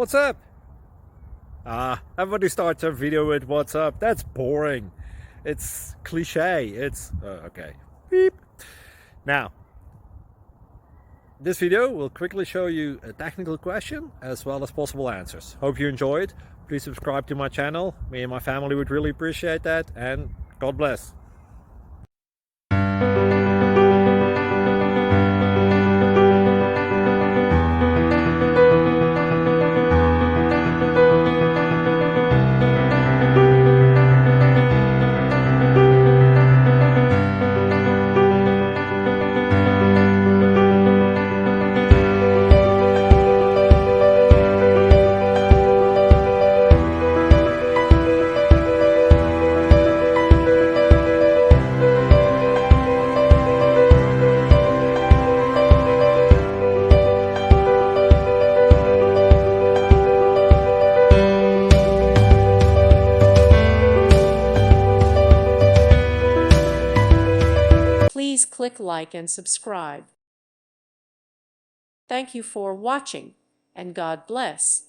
What's up? Everybody starts a video with what's up. That's boring. It's cliche. It's okay. Beep. Now, this video will quickly show you a technical question as well as possible answers. Hope you enjoyed. Please subscribe to my channel. Me and my family would really appreciate that, and God bless. Please click like and subscribe. Thank you for watching, and God bless.